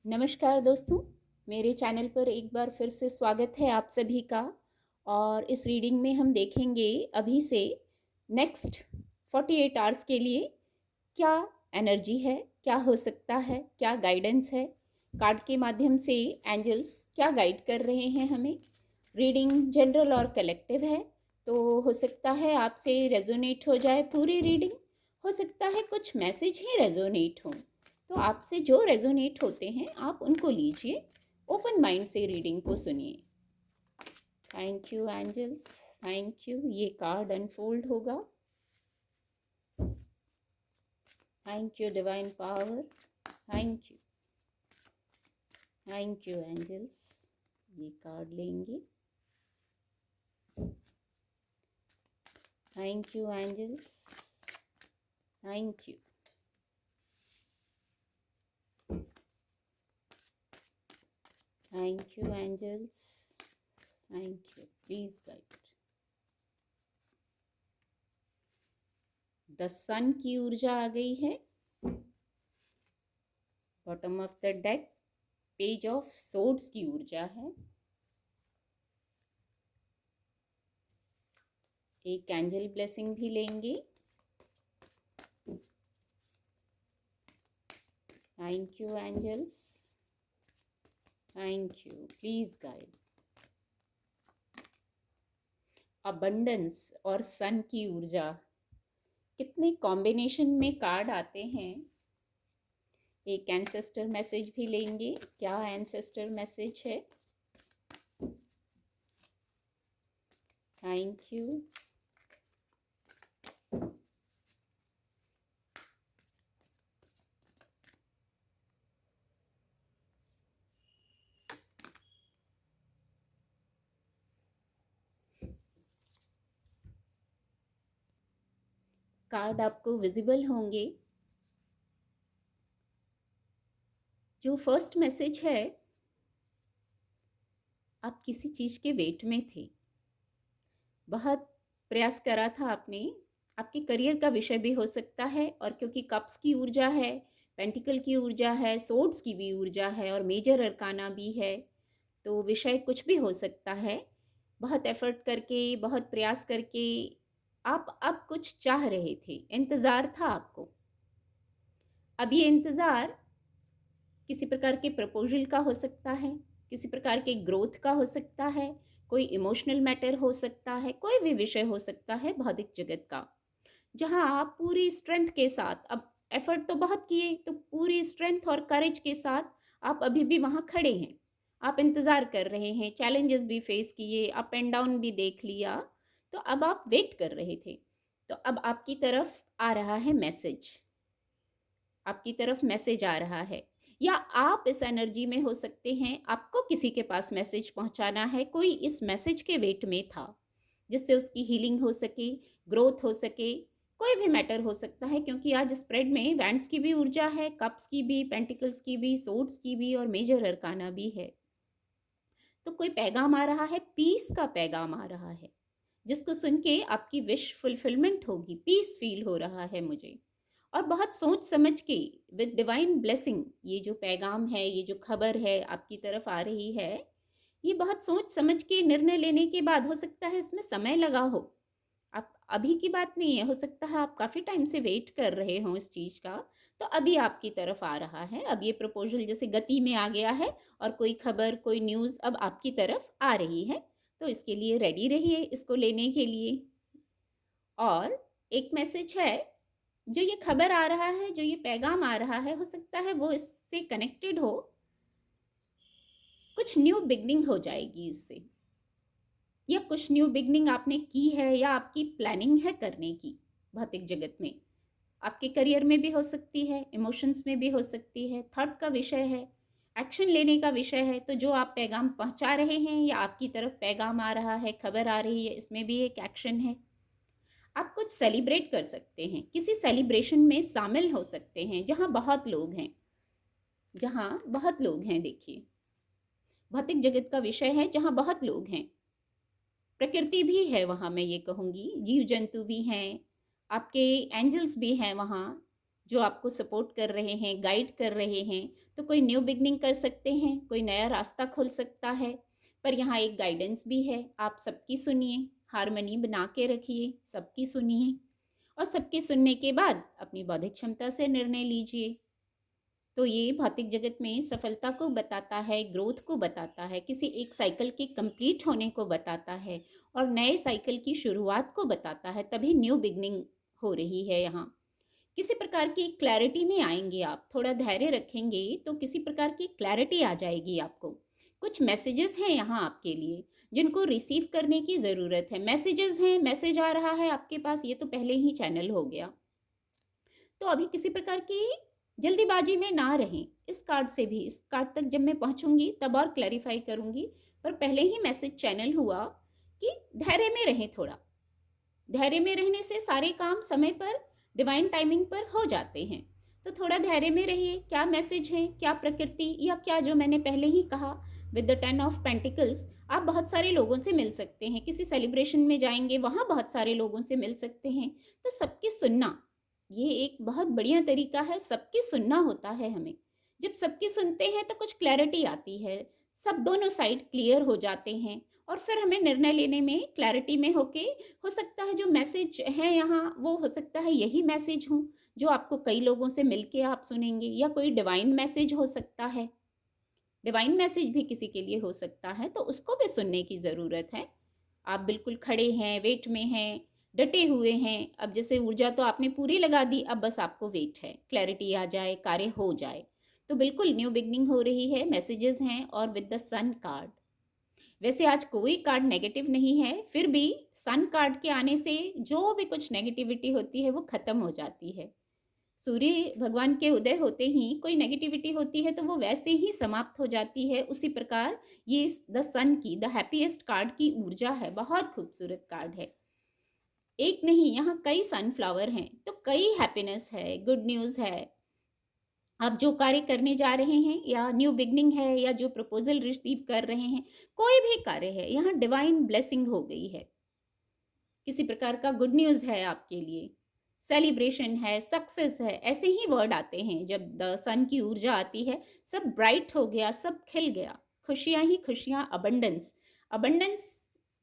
नमस्कार दोस्तों, मेरे चैनल पर एक बार फिर से स्वागत है आप सभी का। और इस रीडिंग में हम देखेंगे अभी से नेक्स्ट 48 आवर्स के लिए क्या एनर्जी है, क्या हो सकता है, क्या गाइडेंस है। कार्ड के माध्यम से एंजल्स क्या गाइड कर रहे हैं हमें। रीडिंग जनरल और कलेक्टिव है, तो हो सकता है आपसे रेजोनेट हो जाए पूरी रीडिंग, हो सकता है कुछ मैसेज ही रेजोनेट हो। तो आपसे जो रेजोनेट होते हैं आप उनको लीजिए, ओपन माइंड से रीडिंग को सुनिए। Thank you angels, thank you. ये कार्ड अनफोल्ड होगा। Thank you divine power, thank you, thank you angels. ये कार्ड लेंगे। Thank you angels, thank you, thank you angels, thank you. Please guide. The sun की ऊर्जा आ गई है। Bottom of the deck page of swords की ऊर्जा है। एक एंजल ब्लेसिंग भी लेंगे। Thank you angels, thank you, please guide. Abundance और सन की ऊर्जा, कितने कॉम्बिनेशन में कार्ड आते हैं। एक एंसेस्टर मैसेज भी लेंगे। क्या एंसेस्टर मैसेज है? थैंक यू, कार्ड आपको विजिबल होंगे। जो फर्स्ट मैसेज है, आप किसी चीज़ के वेट में थे, बहुत प्रयास करा था आपने। आपके करियर का विषय भी हो सकता है, और क्योंकि कप्स की ऊर्जा है, पेंटिकल की ऊर्जा है, सोर्ड्स की भी ऊर्जा है और मेजर अरकाना भी है, तो विषय कुछ भी हो सकता है। बहुत एफर्ट करके, बहुत प्रयास करके आप अब कुछ चाह रहे थे, इंतज़ार था आपको। अब ये इंतज़ार किसी प्रकार के प्रपोजल का हो सकता है, किसी प्रकार के ग्रोथ का हो सकता है, कोई इमोशनल मैटर हो सकता है, कोई भी विषय हो सकता है भौतिक जगत का, जहां आप पूरी स्ट्रेंथ के साथ, अब एफर्ट तो बहुत किए, तो पूरी स्ट्रेंथ और करेज के साथ आप अभी भी वहां खड़े हैं। आप इंतज़ार कर रहे हैं, चैलेंजेस भी फेस किए, अप एंड डाउन भी देख लिया, तो अब आप वेट कर रहे थे। तो अब आपकी तरफ आ रहा है मैसेज, आपकी तरफ मैसेज आ रहा है। या आप इस एनर्जी में हो सकते हैं, आपको किसी के पास मैसेज पहुंचाना है, कोई इस मैसेज के वेट में था जिससे उसकी हीलिंग हो सके, ग्रोथ हो सके। कोई भी मैटर हो सकता है, क्योंकि आज स्प्रेड में वैंड्स की भी ऊर्जा है, कप्स की भी, पेंटिकल्स की भी, सोर्ड्स की भी और मेजर अरकाना भी है। तो कोई पैगाम आ रहा है, पीस का पैगाम आ रहा है, जिसको सुन के आपकी विश फुलफिलमेंट होगी। पीस फील हो रहा है मुझे। और बहुत सोच समझ के, विद डिवाइन ब्लेसिंग, ये जो पैगाम है, ये जो खबर है आपकी तरफ आ रही है, ये बहुत सोच समझ के निर्णय लेने के बाद, हो सकता है इसमें समय लगा हो, आप अभी की बात नहीं है, हो सकता है आप काफ़ी टाइम से वेट कर रहे हो इस चीज़ का, तो अभी आपकी तरफ आ रहा है। अब ये प्रपोजल जैसे गति में आ गया है, और कोई खबर, कोई न्यूज़ अब आपकी तरफ आ रही है, तो इसके लिए रेडी रहिए इसको लेने के लिए। और एक मैसेज है, जो ये खबर आ रहा है, जो ये पैगाम आ रहा है, हो सकता है वो इससे कनेक्टेड हो, कुछ न्यू बिगनिंग हो जाएगी इससे, या कुछ न्यू बिगनिंग आपने की है, या आपकी प्लानिंग है करने की भौतिक जगत में। आपके करियर में भी हो सकती है, इमोशंस में भी हो सकती है, थॉट का विषय है, एक्शन लेने का विषय है। तो जो आप पैगाम पहुंचा रहे हैं, या आपकी तरफ पैगाम आ रहा है, खबर आ रही है, इसमें भी एक एक्शन है। आप कुछ सेलिब्रेट कर सकते हैं, किसी सेलिब्रेशन में शामिल हो सकते हैं जहां बहुत लोग हैं, जहां बहुत लोग हैं। देखिए, भौतिक जगत का विषय है जहां बहुत लोग हैं, प्रकृति भी है वहां, मैं ये कहूँगी जीव जंतु भी हैं, आपके एंजल्स भी हैं वहां, जो आपको सपोर्ट कर रहे हैं, गाइड कर रहे हैं। तो कोई न्यू बिगनिंग कर सकते हैं, कोई नया रास्ता खोल सकता है। पर यहाँ एक गाइडेंस भी है, आप सबकी सुनिए, हार्मनी बना के रखिए, सबकी सुनिए और सबकी सुनने के बाद अपनी बौद्धिक क्षमता से निर्णय लीजिए। तो ये भौतिक जगत में सफलता को बताता है, ग्रोथ को बताता है, किसी एक साइकिल के कंप्लीट होने को बताता है और नए साइकिल की शुरुआत को बताता है। तभी न्यू बिगनिंग हो रही है यहाँ। किसी प्रकार की क्लैरिटी में आएंगे आप, थोड़ा धैर्य रखेंगे तो किसी प्रकार की क्लैरिटी आ जाएगी आपको। कुछ मैसेजेस हैं यहाँ आपके लिए जिनको रिसीव करने की ज़रूरत है। मैसेजेस हैं, मैसेज आ रहा है आपके पास, ये तो पहले ही चैनल हो गया। तो अभी किसी प्रकार की जल्दीबाजी में ना रहें। इस कार्ड से भी, इस कार्ड तक जब मैं पहुँचूंगी तब और क्लैरिफाई करूँगी, पर पहले ही मैसेज चैनल हुआ कि धैर्य में रहें। थोड़ा धैर्य में रहने से सारे काम समय पर, डिवाइन टाइमिंग पर हो जाते हैं। तो थोड़ा धैर्य में रहिए। क्या मैसेज है, क्या प्रकृति, या क्या जो मैंने पहले ही कहा विद द 10 ऑफ पेंटिकल्स, आप बहुत सारे लोगों से मिल सकते हैं। किसी सेलिब्रेशन में जाएंगे, वहाँ बहुत सारे लोगों से मिल सकते हैं। तो सबकी सुनना, ये एक बहुत बढ़िया तरीका है। सबकी सुनना होता है हमें। जब सबकी सुनते हैं तो कुछ क्लैरिटी आती है, सब दोनों साइड क्लियर हो जाते हैं और फिर हमें निर्णय लेने में क्लैरिटी में होके, हो सकता है जो मैसेज है यहाँ वो हो सकता है यही मैसेज हो जो आपको कई लोगों से मिलके आप सुनेंगे, या कोई डिवाइन मैसेज हो सकता है। डिवाइन मैसेज भी किसी के लिए हो सकता है, तो उसको भी सुनने की ज़रूरत है। आप बिल्कुल खड़े हैं, वेट में हैं, डटे हुए हैं। अब जैसे ऊर्जा तो आपने पूरी लगा दी, अब बस आपको वेट है, क्लैरिटी आ जाए, कार्य हो जाए। तो बिल्कुल न्यू बिगनिंग हो रही है, मैसेजेस हैं और विद द सन कार्ड। वैसे आज कोई कार्ड नेगेटिव नहीं है, फिर भी सन कार्ड के आने से जो भी कुछ नेगेटिविटी होती है वो ख़त्म हो जाती है। सूर्य भगवान के उदय होते ही कोई नेगेटिविटी होती है तो वो वैसे ही समाप्त हो जाती है। उसी प्रकार ये द सन की, द हैप्पीएस्ट कार्ड की ऊर्जा है। बहुत खूबसूरत कार्ड है। एक नहीं, यहाँ कई सनफ्लावर हैं, तो कई हैप्पीनेस है, गुड न्यूज़ है। आप जो कार्य करने जा रहे हैं, या न्यू बिगनिंग है, या जो प्रपोजल रिसीव कर रहे हैं, कोई भी कार्य है, यहाँ डिवाइन ब्लेसिंग हो गई है। किसी प्रकार का गुड न्यूज़ है आपके लिए, सेलिब्रेशन है, सक्सेस है, ऐसे ही वर्ड आते हैं जब द सन की ऊर्जा आती है। सब ब्राइट हो गया, सब खिल गया, खुशियाँ ही खुशियाँ, अबंडेंस। अबंडेंस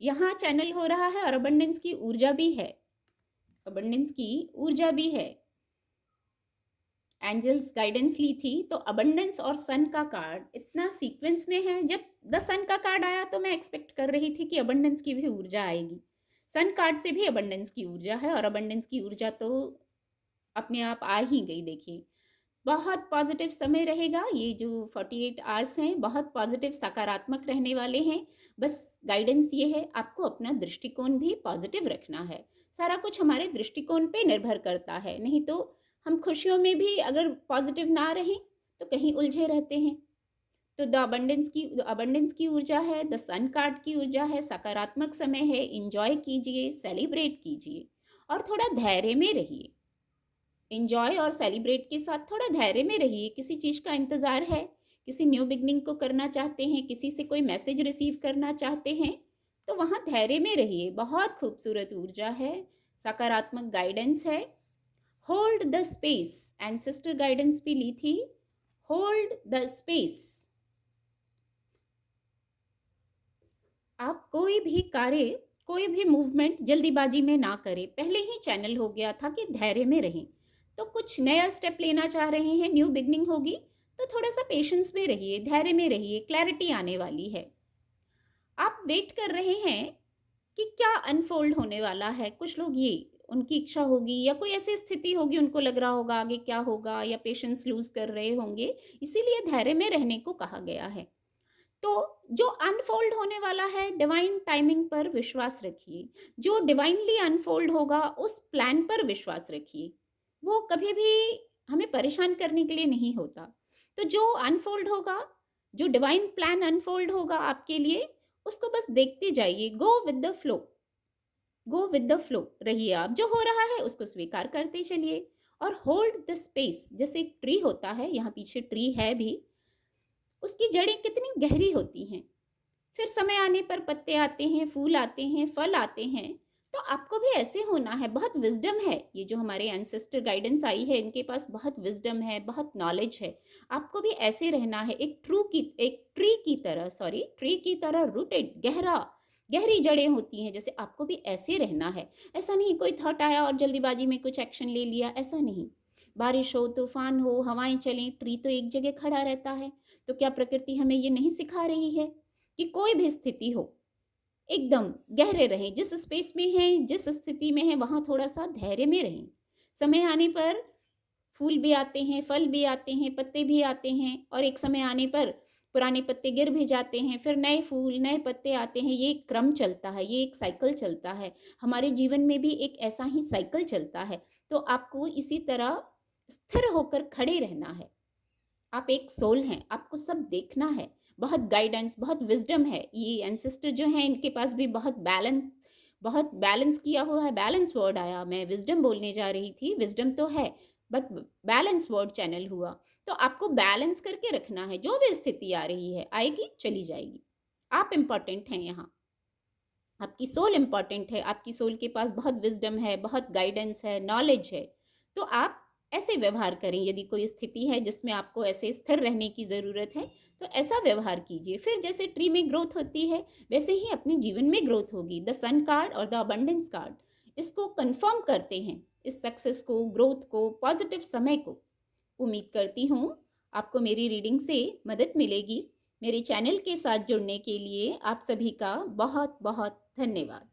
यहाँ चैनल हो रहा है और अबंडेंस की ऊर्जा भी है, अबंडेंस की ऊर्जा भी है। एंजल्स गाइडेंस ली थी तो अबंडेंस और सन का कार्ड इतना सीक्वेंस में है। जब द सन का कार्ड आया तो मैं एक्सपेक्ट कर रही थी कि अबंडेंस की भी ऊर्जा आएगी। सन कार्ड से भी अबंडेंस की ऊर्जा है और अबंडेंस की ऊर्जा तो अपने आप आ ही गई। देखिए, बहुत पॉजिटिव समय रहेगा। ये जो 48 आवर्स हैं बहुत पॉजिटिव, सकारात्मक रहने वाले हैं। बस गाइडेंस ये है, आपको अपना दृष्टिकोण भी पॉजिटिव रखना है। सारा कुछ हमारे दृष्टिकोण पे निर्भर करता है, नहीं तो हम खुशियों में भी अगर पॉजिटिव ना रहें तो कहीं उलझे रहते हैं। तो द अबंडेंस की ऊर्जा है, द सन कार्ड की ऊर्जा है, सकारात्मक समय है। इंजॉय कीजिए, सेलिब्रेट कीजिए और थोड़ा धैर्य में रहिए। इंजॉय और सेलिब्रेट के साथ थोड़ा धैर्य में रहिए। किसी चीज़ का इंतज़ार है, किसी न्यू बिगनिंग को करना चाहते हैं, किसी से कोई मैसेज रिसीव करना चाहते हैं, तो वहाँ धैर्य में रहिए। बहुत खूबसूरत ऊर्जा है, सकारात्मक गाइडेंस है। Hold the space, ancestor guidance भी ली थी। Hold the space. आप कोई भी कार्य, कोई भी मूवमेंट जल्दीबाजी में ना करें। पहले ही चैनल हो गया था कि धैर्य में रहें। तो कुछ नया स्टेप लेना चाह रहे हैं, न्यू बिगनिंग होगी, तो थोड़ा सा पेशेंस में रहिए, धैर्य में रहिए, क्लैरिटी आने वाली है। आप वेट कर रहे हैं कि क्या अनफोल्ड होने वाला है। कुछ लोग ये उनकी इच्छा होगी या कोई ऐसी स्थिति होगी, उनको लग रहा होगा आगे क्या होगा, या पेशेंस लूज कर रहे होंगे, इसीलिए धैर्य में रहने को कहा गया है। तो जो अनफोल्ड होने वाला है, डिवाइन टाइमिंग पर विश्वास रखिए। जो डिवाइनली अनफोल्ड होगा उस प्लान पर विश्वास रखिए। वो कभी भी हमें परेशान करने के लिए नहीं होता। तो जो अनफोल्ड होगा, जो डिवाइन प्लान अनफोल्ड होगा आपके लिए, उसको बस देखते जाइए। Go with the flow, go with the flow रहिए। आप जो हो रहा है उसको स्वीकार करते चलिए और होल्ड द स्पेस। जैसे एक ट्री होता है, यहाँ पीछे ट्री है भी, उसकी जड़ें कितनी गहरी होती हैं। फिर समय आने पर पत्ते आते हैं, फूल आते हैं, फल आते हैं, तो आपको भी ऐसे होना है। बहुत विज़डम है, ये जो हमारे एंसेस्टर गाइडेंस आई है, इनके पास बहुत विज़डम है, बहुत नॉलेज है। आपको भी ऐसे रहना है, एक ट्री की तरह रूटेड, गहरी जड़ें होती हैं, जैसे आपको भी ऐसे रहना है। ऐसा नहीं कोई थॉट आया और जल्दीबाजी में कुछ एक्शन ले लिया, ऐसा नहीं। बारिश हो, तूफान हो, हवाएं चलें, ट्री तो एक जगह खड़ा रहता है। तो क्या प्रकृति हमें ये नहीं सिखा रही है कि कोई भी स्थिति हो, एकदम गहरे रहें, जिस स्पेस में हैं, जिस स्थिति में हैं, वहाँ थोड़ा-सा धैर्य में रहें। समय आने पर फूल भी आते हैं, फल भी आते हैं, पत्ते भी आते हैं और एक समय आने पर पुराने पत्ते गिर भी जाते हैं, फिर नए फूल, नए पत्ते आते हैं। ये एक क्रम चलता है, ये एक साइकिल चलता है। हमारे जीवन में भी एक ऐसा ही साइकिल चलता है। तो आपको इसी तरह स्थिर होकर खड़े रहना है। आप एक सोल हैं, आपको सब देखना है। बहुत गाइडेंस, बहुत विज़डम है। ये एंसेस्टर जो हैं, इनके पास भी बहुत बैलेंस किया हुआ है। बैलेंस वर्ड आया, मैं विज़डम बोलने जा रही थी, विज़डम तो है, बट बैलेंस वर्ड चैनल हुआ। तो आपको बैलेंस करके रखना है। जो भी स्थिति आ रही है, आएगी, चली जाएगी। आप इम्पोर्टेंट हैं यहाँ। आपकी सोल इम्पॉर्टेंट है, आपकी सोल के पास बहुत विजडम है, बहुत गाइडेंस है, नॉलेज है। तो आप ऐसे व्यवहार करें। यदि कोई स्थिति है जिसमें आपको ऐसे स्थिर रहने की ज़रूरत है, तो ऐसा व्यवहार कीजिए। फिर जैसे ट्री में ग्रोथ होती है, वैसे ही अपने जीवन में ग्रोथ होगी। द सन कार्ड और द अबंडेंस कार्ड इसको कंफर्म करते हैं, इस सक्सेस को, ग्रोथ को, पॉजिटिव समय को। उम्मीद करती हूँ आपको मेरी रीडिंग से मदद मिलेगी। मेरे चैनल के साथ जुड़ने के लिए आप सभी का बहुत बहुत धन्यवाद।